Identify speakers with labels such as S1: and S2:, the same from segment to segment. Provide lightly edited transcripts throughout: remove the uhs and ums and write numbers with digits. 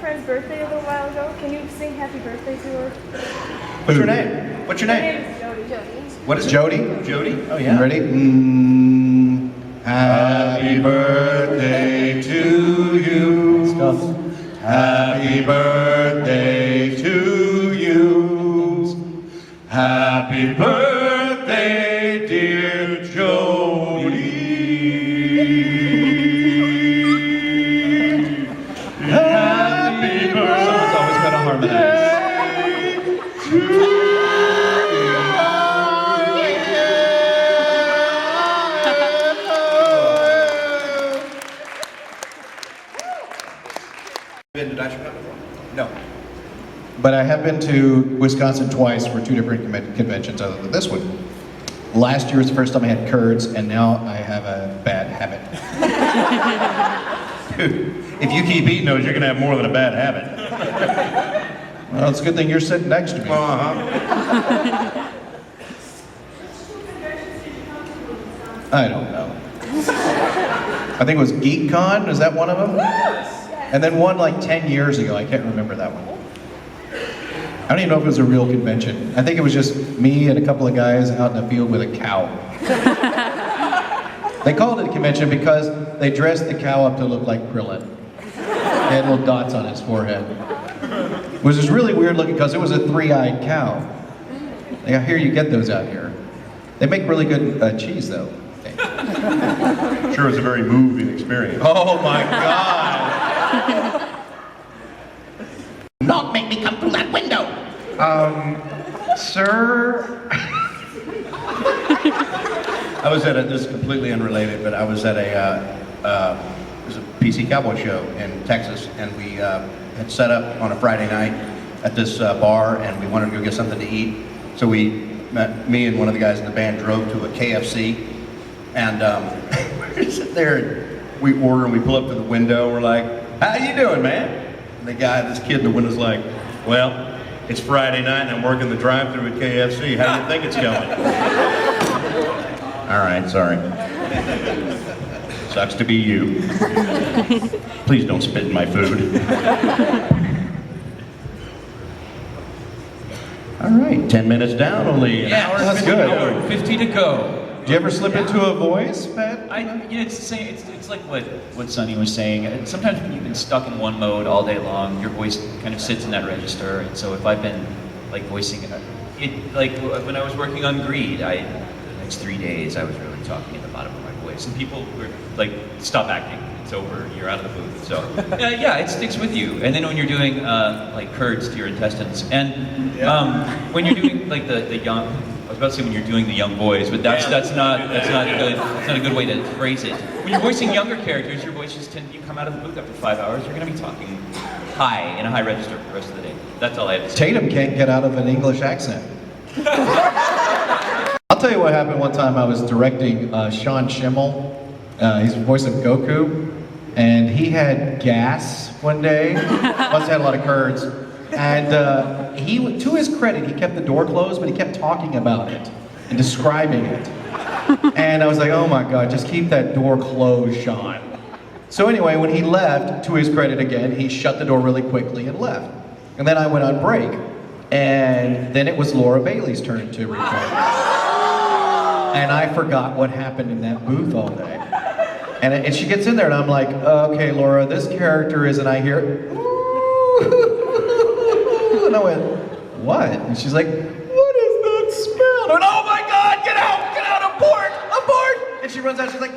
S1: friend's birthday a little while ago. Can you sing happy birthday to her?
S2: What's your name? What's your
S1: Her
S2: name?
S1: name is Jody.
S2: What is it?
S3: Jody?
S2: Jody? Oh yeah.
S3: You ready? Happy birthday to you.
S2: Stuff.
S3: Happy birthday to you. Happy birthday, dear Jody. Happy birthday.
S2: Someone's always got to harmonize.
S4: Been to Daisho Con before?
S2: No.
S3: But I have been to Wisconsin twice for 2 different conventions other than this one. Last year was the first time I had curds, and now I have a bad habit.
S4: Dude, if you keep eating those, you're gonna have more than a bad habit.
S3: Well, it's a good thing you're sitting next to me. I don't know. I think it was GeekCon, is that one of them? And then one like 10 years ago, I can't remember that one. I don't even know if it was a real convention. I think it was just me and a couple of guys out in the field with a cow. They called it a convention because they dressed the cow up to look like Krillin. He had little dots on his forehead. It was just really weird looking because it was a 3-eyed cow. I hear you get those out here. They make really good cheese though.
S4: Sure, it's a very moving experience.
S3: Oh my God!
S2: Not make me come through that window.
S3: Sir?
S4: I was at this is completely unrelated, but I was at it was a PC Cowboy show in Texas, and we had set up on a Friday night at this bar, and we wanted to go get something to eat. So me and one of the guys in the band drove to a KFC, and we sit there, and we order, and we pull up to the window, and we're like, "How you doing, man?" And the guy, this kid in the window's like, "Well, it's Friday night, and I'm working the drive-thru at KFC. How do you think it's going?" All right, sorry. Sucks to be you. Please don't spit in my food. All right, 10 minutes down, only an hour.
S3: That's good.
S5: 50 to go.
S3: Do you ever slip into a voice, Pat?
S5: It's the same. It's like what Sonny was saying. Sometimes when you've been stuck in one mode all day long, your voice kind of sits in that register. And so if I've been like voicing it, like when I was working on Greed, the next 3 days I was really talking at the bottom of my voice, and people were like, "Stop acting. It's over. You're out of the booth." So yeah, it sticks with you. And then when you're doing like curds to your intestines, and when you're doing like the young. I was about to say when you're doing the young boys, but that's not a good way to phrase it. When you're voicing younger characters, your voices you come out of the booth after 5 hours, you're going to be talking high in a high register for the rest of the day. That's all I have to say.
S3: Tatum can't get out of an English accent. I'll tell you what happened one time. I was directing Sean Schimmel. He's the voice of Goku, and he had gas one day. Must have had a lot of curds. And he, to his credit, he kept the door closed, but he kept talking about it and describing it. And I was like, oh my God, just keep that door closed, Sean. So anyway, when he left, to his credit again, he shut the door really quickly and left. And then I went on break. And then it was Laura Bailey's turn to record. And I forgot what happened in that booth all day. And she gets in there and I'm like, okay, Laura, this character is, and I hear, and I went, what? And she's like, what is that smell? I went, oh my God, get out, abort! And she runs out, she's like,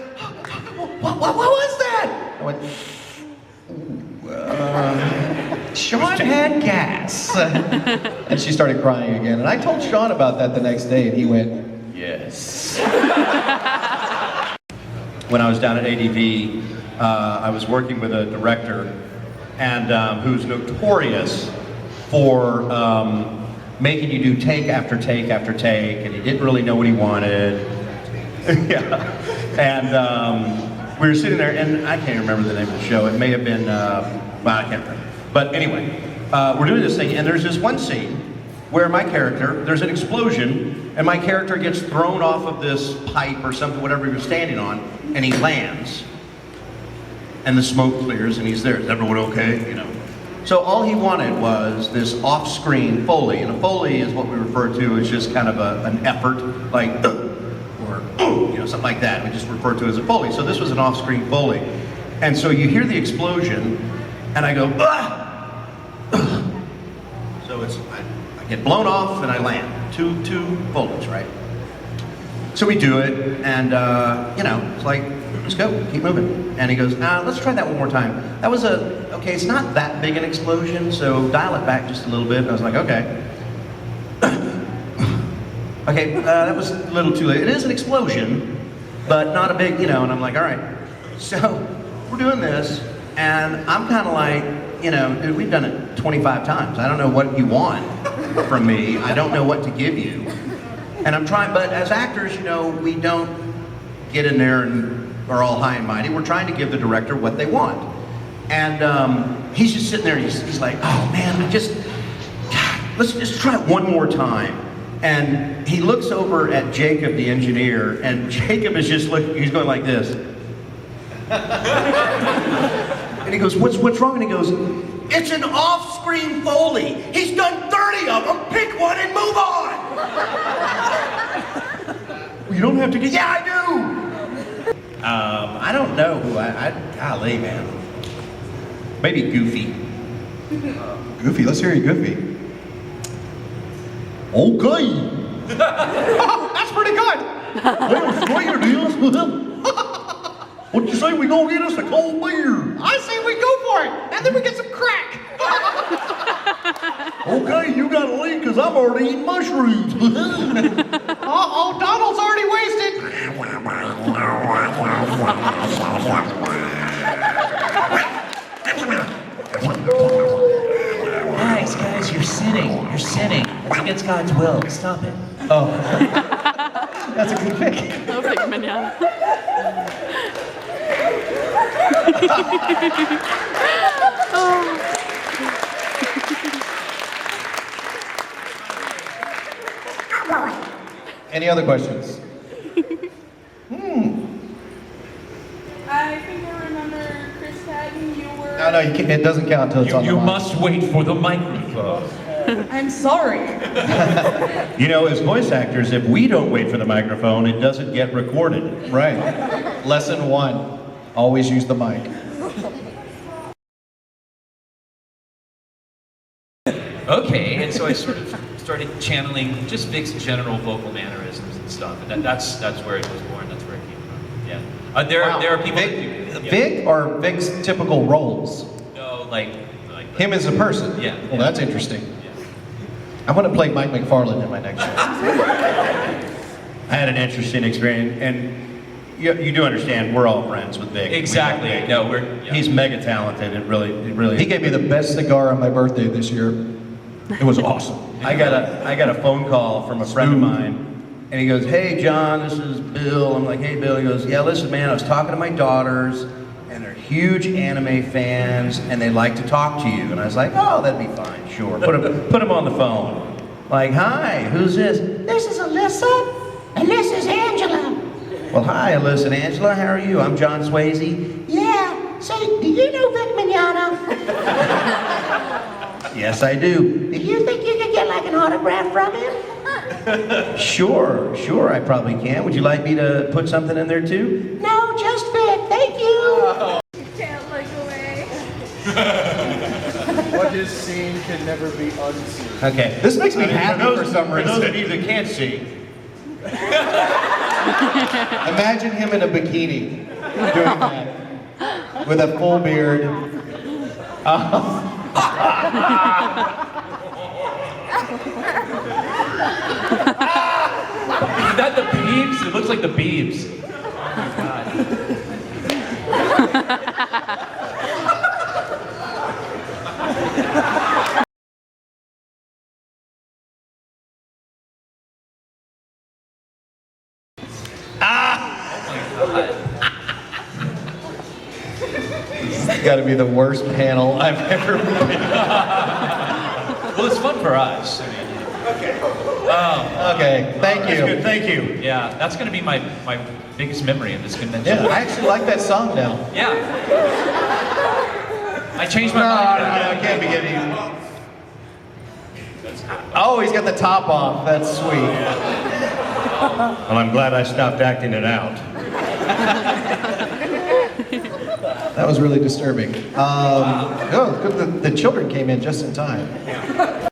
S3: what was that? I went, Sean had gas. And she started crying again. And I told Sean about that the next day, and he went, yes.
S4: When I was down at ADV, I was working with a director and who's notorious for making you do take after take after take, and he didn't really know what he wanted. Yeah. And we were sitting there, and I can't remember the name of the show. It may have been, well, I can't remember. But anyway, we're doing this thing, and there's this one scene where my character, there's an explosion, and my character gets thrown off of this pipe or something, whatever he was standing on, and he lands. And the smoke clears, and he's there. Is everyone okay? You know. So all he wanted was this off-screen Foley, and a Foley is what we refer to as just kind of an effort, like, or, you know, something like that. We just refer to it as a Foley. So this was an off-screen Foley. And so you hear the explosion, and I go, ah! So I get blown off and I land. Two Foleys, right? So we do it, and you know, it's like, let's go, keep moving. And he goes, let's try that one more time. That was okay, it's not that big an explosion, so dial it back just a little bit. And I was like, okay. Okay, that was a little too late. It is an explosion, but not a big, you know, and I'm like, all right. So we're doing this, and I'm kind of like, you know, dude, we've done it 25 times. I don't know what you want from me. I don't know what to give you. And I'm trying, but as actors, you know, we don't get in there and are all high and mighty. We're trying to give the director what they want. And he's just sitting there and he's like, oh man, God, let's just try it one more time. And he looks over at Jacob, the engineer, and Jacob is just looking, he's going like this. And he goes, what's wrong? And he goes, it's an off-screen Foley. He's done 30 of them. Pick one and move on. You don't have to get, yeah, I do. I don't know who golly, man. Maybe Goofy.
S3: Goofy, let's hear you, Goofy.
S2: Okay.
S3: That's pretty good.
S2: Well, stranger deals. What'd you say we gonna get us a cold beer?
S3: I say we go for it, and then we get some crack.
S2: Okay, you gotta leave because I'm already eating mushrooms.
S3: Uh-oh, Donald's already wasted.
S5: Guys, you're sinning. You're sinning. It's against God's will. Stop it.
S3: Oh, that's a good pick.
S1: Perfect, manana.
S3: Any other questions?
S1: I think I remember Chris Patton, you were...
S3: No, you can't, it doesn't count until it's on the
S5: You
S3: mic.
S5: must wait for the microphone.
S1: I'm sorry.
S4: You know, as voice actors, if we don't wait for the microphone, it doesn't get recorded.
S3: Right. Lesson 1, always use the mic.
S5: Okay, and so I sort of started channeling just Vic's general vocal mannerisms and stuff, and that's where it was born. That's where it came from. Yeah. There are people.
S3: Vic,
S5: that do,
S3: Vic or Vic's typical roles?
S5: No, like
S3: Him as a person?
S5: Yeah.
S3: Well, that's interesting. I'm going to play Mike McFarlane in my next show.
S4: I had an interesting experience, and you do understand we're all friends with Vic.
S5: Exactly.
S4: We
S5: No,
S4: He's mega talented. It really.
S3: He gave me the best cigar on my birthday this year. It was awesome.
S4: I got a phone call from a friend of mine, and he goes, "Hey John, this is Bill." I'm like, "Hey Bill." He goes, "Yeah, listen, man, I was talking to my daughters, and they're huge anime fans, and they like to talk to you." And I was like, "Oh, that'd be fine, sure." Put him on the phone. Like, "Hi, who's this?" "This is Alyssa, and this is Angela." "Well, hi, Alyssa and Angela. How are you?" "I'm John Swayze." "Yeah. Say, do you know Vic Mignogna?" "Yes, I do." "Do you think you could get like an autograph from him?" Sure, I probably can. Would you like me to put something in there too?" "No, just Vic, thank you."
S1: Can't look away.
S6: What is seen can never be unseen.
S4: Okay.
S3: This makes me happy for some
S4: For those of
S3: reason.
S4: you that can't see,
S3: Imagine him in a bikini doing that with a full beard.
S5: Is that the Beebs? It looks like the Beebs. Oh my God.
S3: It's got to be the worst panel I've ever been.
S5: Well, it's fun for us. I mean,
S3: Okay, thank
S4: that's
S3: you.
S4: good. Thank you.
S5: yeah, that's going to be my biggest memory of this convention.
S3: Yeah, I actually like that song now.
S5: Yeah. I changed my
S3: No,
S5: mind.
S3: I can't be getting you. Oh, he's got the top off. That's sweet.
S4: Well, I'm glad I stopped acting it out.
S3: That was really disturbing. Oh, good. The children came in just in time.